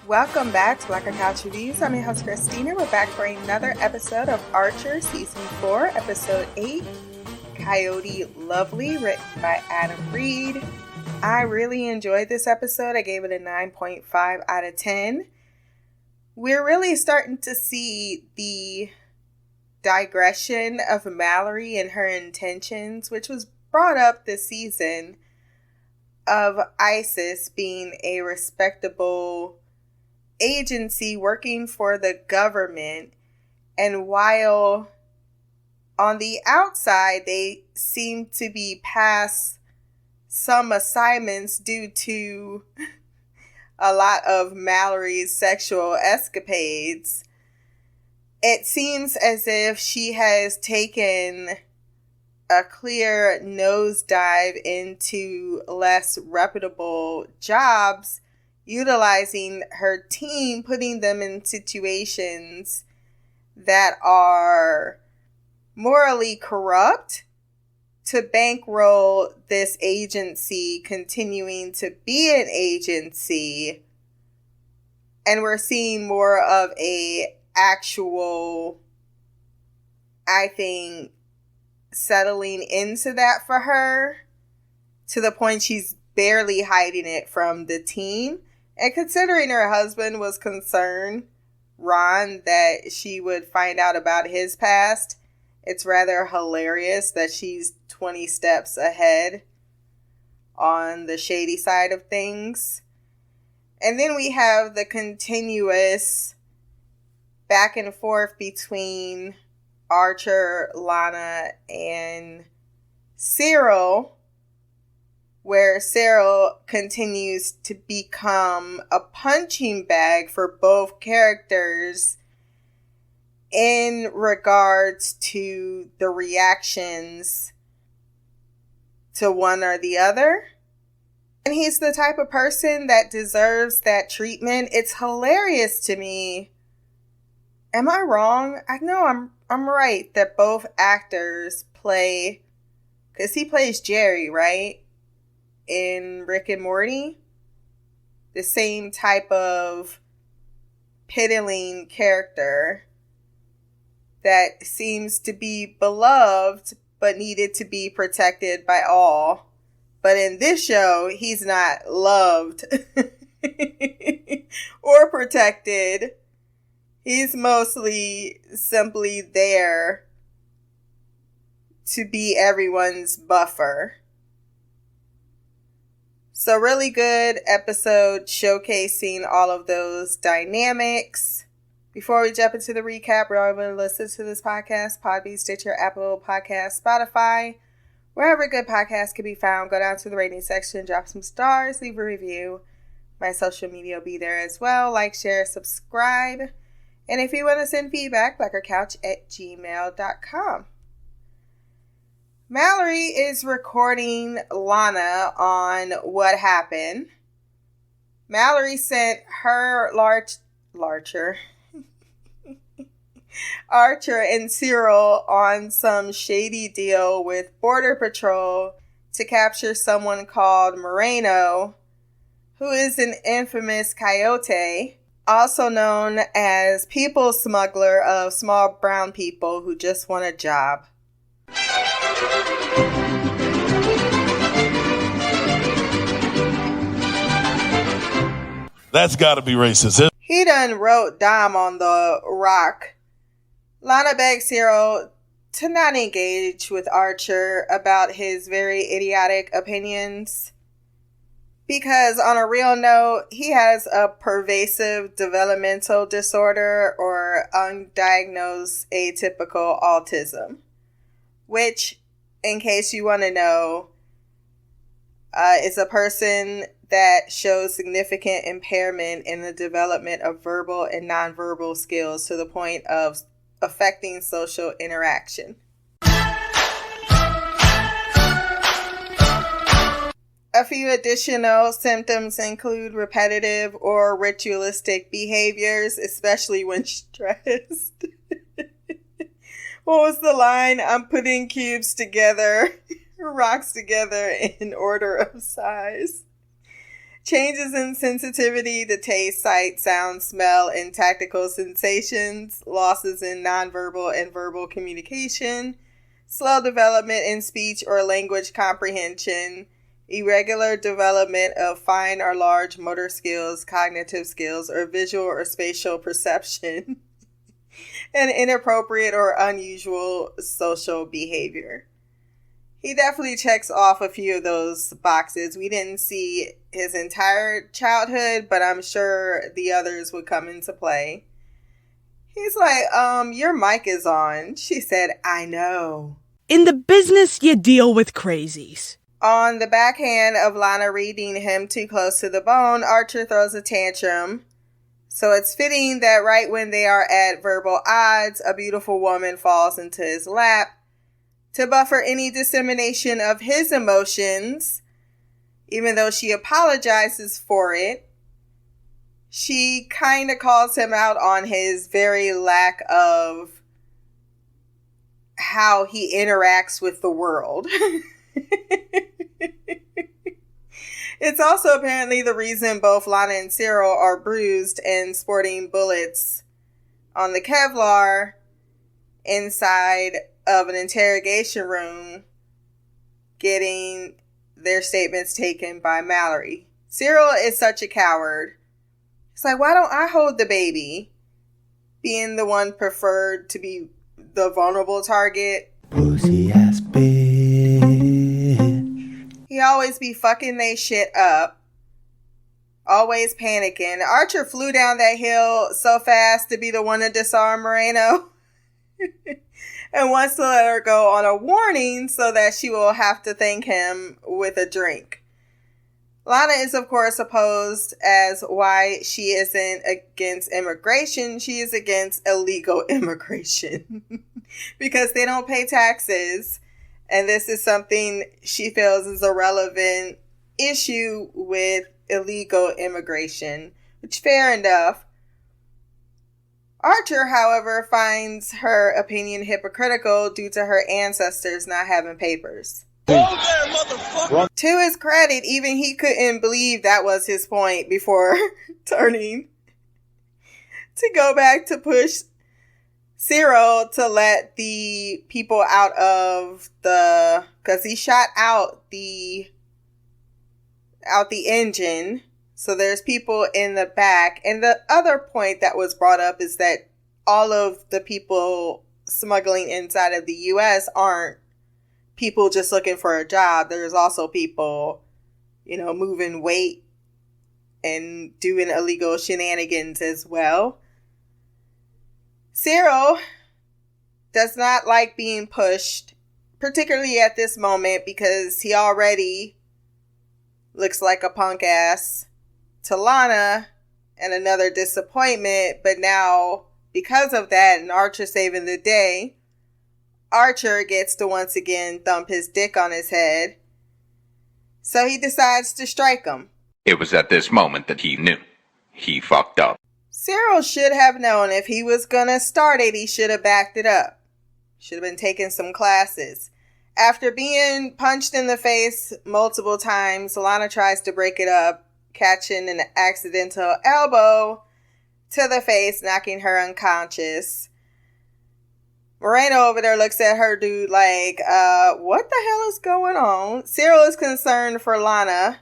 Welcome back to Blacker Couch Reviews. I'm your host, Christina. We're back for another episode of Archer, Season 4, Episode 8, Coyote Lovely, written by Adam Reed. I really enjoyed this episode. I gave it a 9.5 out of 10. We're really starting to see the digression of Mallory and her intentions, which was brought up this season, of ISIS being a respectable agency working for the government, and while on the outside they seem to be past some assignments due to a lot of Mallory's sexual escapades, it seems as if she has taken a clear nosedive into less reputable jobs, utilizing her team, putting them in situations that are morally corrupt to bankroll this agency continuing to be an agency. And we're seeing more of a actual, I think, settling into that for her, to the point she's barely hiding it from the team. And considering her husband was concerned, Ron, that she would find out about his past, it's rather hilarious that she's 20 steps ahead on the shady side of things. And then we have the continuous back and forth between Archer, Lana, and Cyril, where Cyril continues to become a punching bag for both characters in regards to the reactions to one or the other. And he's the type of person that deserves that treatment. It's hilarious to me. Am I wrong? I know I'm right that both actors play, because he plays Jerry, right? In Rick and Morty. The same type of piddling character that seems to be beloved but needed to be protected by all. But in this show, he's not loved or protected. He's mostly simply there to be everyone's buffer. So really good episode showcasing all of those dynamics. Before we jump into the recap, we're able to listen to this podcast, Podbean, Stitcher, Apple Podcasts, Spotify, wherever good podcasts can be found. Go down to the rating section, drop some stars, leave a review. My social media will be there as well. Like, share, subscribe. And if you want to send feedback, blackgirlcouch@gmail.com. Mallory is recording Lana on what happened. Mallory sent her Archer and Cyril on some shady deal with Border Patrol to capture someone called Moreno, who is an infamous coyote, also known as people smuggler of small brown people who just want a job. That's gotta be racist. He done wrote Dom on the rock. Lana begs Cyril to not engage with Archer about his very idiotic opinions, because on a real note, he has a pervasive developmental disorder or undiagnosed atypical autism, which, in case you want to know, is a person that shows significant impairment in the development of verbal and nonverbal skills to the point of affecting social interaction. A few additional symptoms include repetitive or ritualistic behaviors, especially when stressed. What was the line? I'm putting cubes together, rocks together in order of size. Changes in sensitivity to taste, sight, sound, smell, and tactile sensations. Losses in nonverbal and verbal communication. Slow development in speech or language comprehension. Irregular development of fine or large motor skills, cognitive skills, or visual or spatial perception. And inappropriate or unusual social behavior. He definitely checks off a few of those boxes. We didn't see his entire childhood, but I'm sure the others would come into play. He's like, your mic is on. She said, I know. In the business, you deal with crazies. On the backhand of Lana reading him too close to the bone, Archer throws a tantrum. So it's fitting that right when they are at verbal odds, a beautiful woman falls into his lap to buffer any dissemination of his emotions. Even though she apologizes for it, she kind of calls him out on his very lack of how he interacts with the world. It's also apparently the reason both Lana and Cyril are bruised and sporting bullets on the Kevlar inside of an interrogation room, getting their statements taken by Mallory. Cyril is such a coward. He's like, why don't I hold the baby? Being the one preferred to be the vulnerable target. Pussy ass bitch. He always be fucking they shit up. Always panicking. Archer flew down that hill so fast to be the one to disarm Moreno. And wants to let her go on a warning so that she will have to thank him with a drink. Lana is, of course, opposed as why she isn't against immigration. She is against illegal immigration. Because they don't pay taxes. And this is something she feels is a relevant issue with illegal immigration. Which, fair enough. Archer, however, finds her opinion hypocritical due to her ancestors not having papers. To his credit, even he couldn't believe that was his point before turning to go back to push Cyril to let the people out of because he shot out the engine. So there's people in the back. And the other point that was brought up is that all of the people smuggling inside of the U.S. aren't people just looking for a job. There's also people, moving weight and doing illegal shenanigans as well. Cyril does not like being pushed, particularly at this moment, because he already looks like a punk ass to Lana and another disappointment. But now, because of that and Archer saving the day, Archer gets to once again thump his dick on his head. So he decides to strike him. It was at this moment that he knew. He fucked up. Cyril should have known if he was gonna start it, he should have backed it up. Should have been taking some classes. After being punched in the face multiple times, Lana tries to break it up, catching an accidental elbow to the face, knocking her unconscious. Moreno over there looks at her dude like, what the hell is going on? Cyril is concerned for Lana,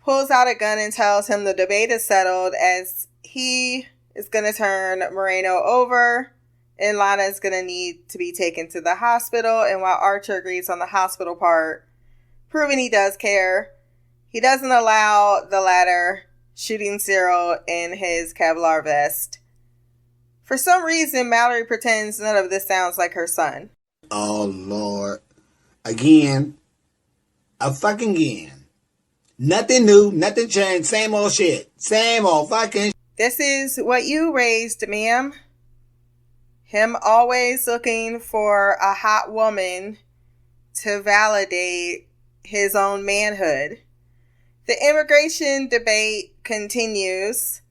pulls out a gun and tells him the debate is settled as he is going to turn Moreno over and Lana is going to need to be taken to the hospital. And while Archer agrees on the hospital part, proving he does care, he doesn't allow the latter, shooting Cyril in his Kevlar vest. For some reason, Mallory pretends none of this sounds like her son. Oh, Lord. Again. Again. Nothing new, nothing changed, same old shit. Same old fucking. This is what you raised, ma'am. Him always looking for a hot woman to validate his own manhood. The immigration debate continues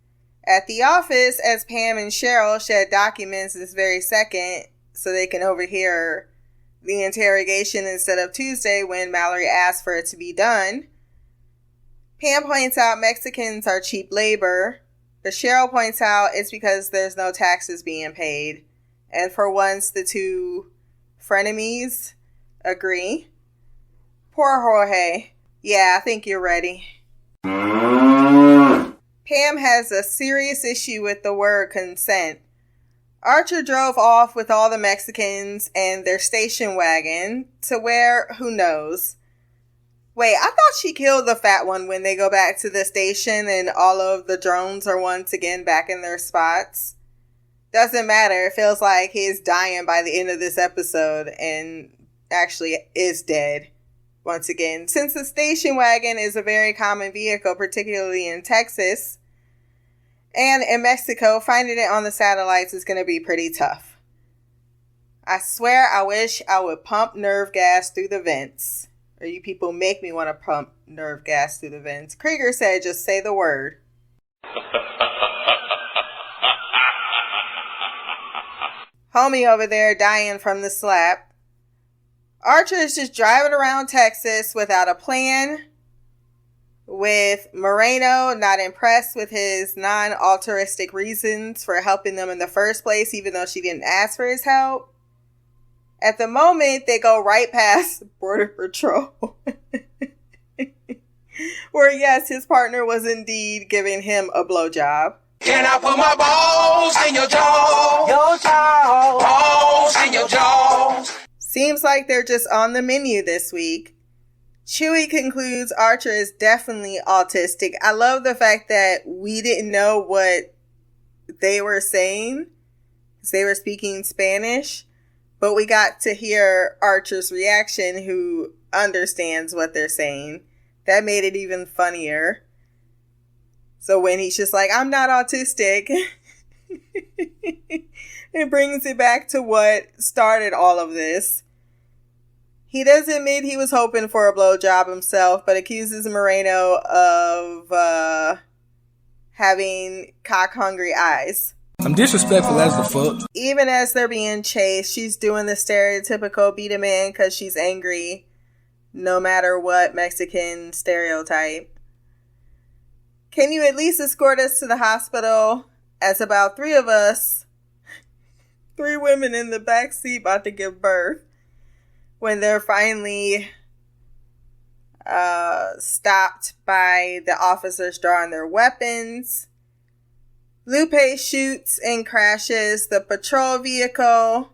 at the office as Pam and Cheryl shed documents this very second so they can overhear the interrogation instead of Tuesday when Mallory asked for it to be done. Pam points out Mexicans are cheap labor, but Cheryl points out it's because there's no taxes being paid. And for once, the two frenemies agree. Poor Jorge. Yeah, I think you're ready. Pam has a serious issue with the word consent. Archer drove off with all the Mexicans and their station wagon to where, who knows. Wait, I thought she killed the fat one when they go back to the station and all of the drones are once again back in their spots. Doesn't matter. It feels like he's dying by the end of this episode and actually is dead once again. Since the station wagon is a very common vehicle, particularly in Texas and in Mexico, finding it on the satellites is going to be pretty tough. I swear I wish I would pump nerve gas through the vents. Or you people make me want to pump nerve gas through the vents. Krieger said, just say the word. Homie over there dying from the slap. Archer is just driving around Texas without a plan. With Moreno not impressed with his non-altruistic reasons for helping them in the first place, even though she didn't ask for his help. At the moment, they go right past Border Patrol. Where, yes, his partner was indeed giving him a blowjob. Can I put my balls in your jaw? Your jaw. Balls in your jaws. Seems like they're just on the menu this week. Chewie concludes Archer is definitely autistic. I love the fact that we didn't know what they were saying, because they were speaking Spanish. But we got to hear Archer's reaction, who understands what they're saying. That made it even funnier. So when he's just like, I'm not autistic, it brings it back to what started all of this. He does admit he was hoping for a blowjob himself, but accuses Moreno of having cock-hungry eyes. I'm disrespectful as the fuck. Even as they're being chased, she's doing the stereotypical beat a man because she's angry, no matter what Mexican stereotype. Can you at least escort us to the hospital? As about three of us, three women in the back seat about to give birth, when they're finally stopped by the officers drawing their weapons. Lupe shoots and crashes the patrol vehicle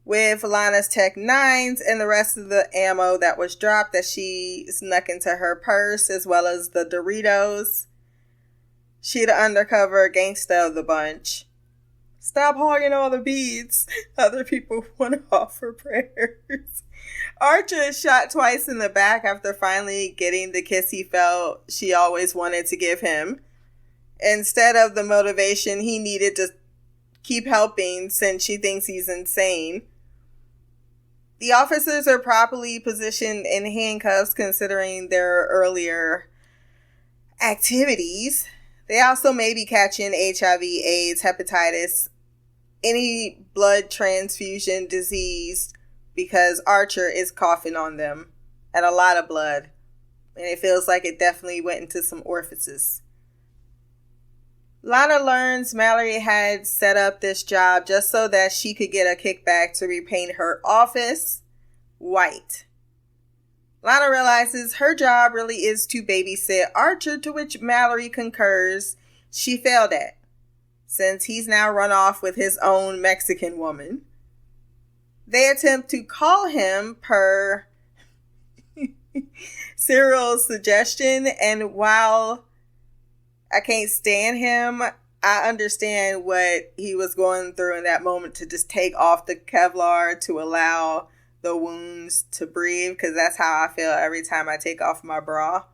with Lana's Tech 9s and the rest of the ammo that was dropped that she snuck into her purse, as well as the Doritos. She the undercover gangsta of the bunch. Stop hogging all the beads. Other people want to offer prayers. Archer is shot twice in the back after finally getting the kiss he felt she always wanted to give him, instead of the motivation he needed to keep helping since she thinks he's insane. The officers are properly positioned in handcuffs considering their earlier activities. They also may be catching HIV, AIDS, hepatitis, any blood transfusion disease, because Archer is coughing on them and a lot of blood. And it feels like it definitely went into some orifices. Lana learns Mallory had set up this job just so that she could get a kickback to repaint her office white. Lana realizes her job really is to babysit Archer, to which Mallory concurs she failed at, since he's now run off with his own Mexican woman. They attempt to call him per Cyril's suggestion, and while I can't stand him, I understand what he was going through in that moment to just take off the Kevlar to allow the wounds to breathe, because that's how I feel every time I take off my bra.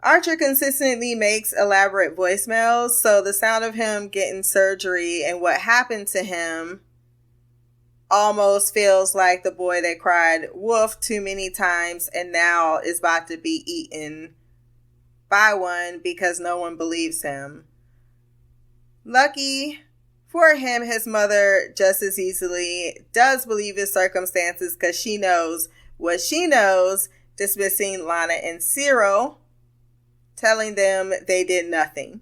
Archer consistently makes elaborate voicemails, so the sound of him getting surgery and what happened to him almost feels like the boy that cried wolf too many times and now is about to be eaten by one because no one believes him. Lucky for him, his mother just as easily does believe his circumstances, because she knows what she knows dismissing Lana and Cyril, telling them they did nothing.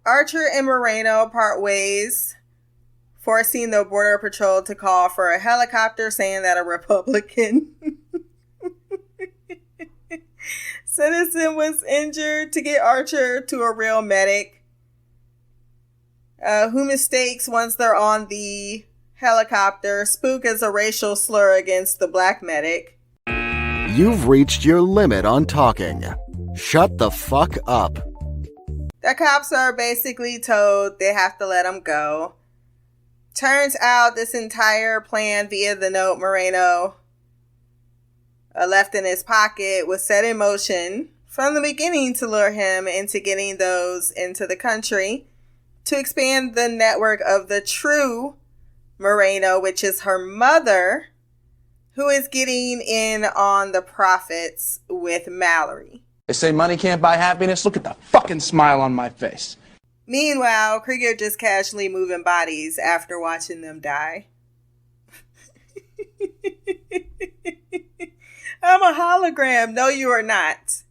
Archer and Moreno part ways, forcing the Border Patrol to call for a helicopter, saying that a Republican citizen was injured to get Archer to a real medic, who mistakes, once they're on the helicopter, spook as a racial slur against the black medic. You've reached your limit on talking. Shut the fuck up. The cops are basically told they have to let him go. Turns out this entire plan via the note Moreno left in his pocket was set in motion from the beginning to lure him into getting those into the country, to expand the network of the true Moreno, which is her mother, who is getting in on the profits with Mallory. They say money can't buy happiness. Look at the fucking smile on my face. Meanwhile, Krieger just casually moving bodies after watching them die. I'm a hologram. No, you are not.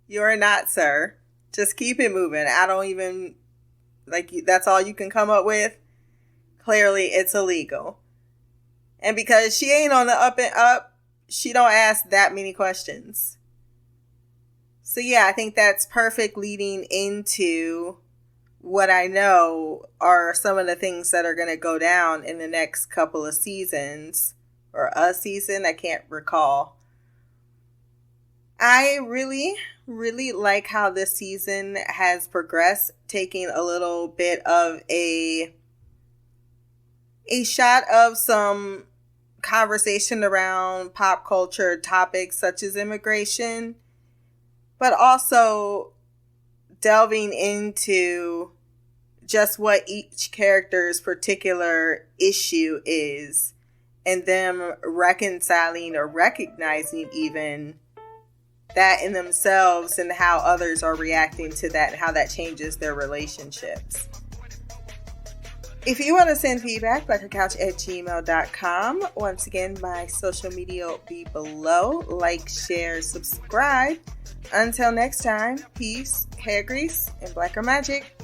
You are not, sir. Just keep it moving. I don't even, that's all you can come up with. Clearly, it's illegal. And because she ain't on the up and up, she don't ask that many questions. So yeah, I think that's perfect leading into what I know are some of the things that are going to go down in the next couple of seasons, or a season, I can't recall. I really, really like how this season has progressed, taking a little bit of a shot of some conversation around pop culture topics such as immigration, but also delving into just what each character's particular issue is, and them reconciling or recognizing even that in themselves, and how others are reacting to that, and how that changes their relationships. If you want to send feedback, blackgirlcouch@gmail.com. Once again, my social media will be below. Like, share, subscribe. Until next time, peace, hair grease, and blacker magic.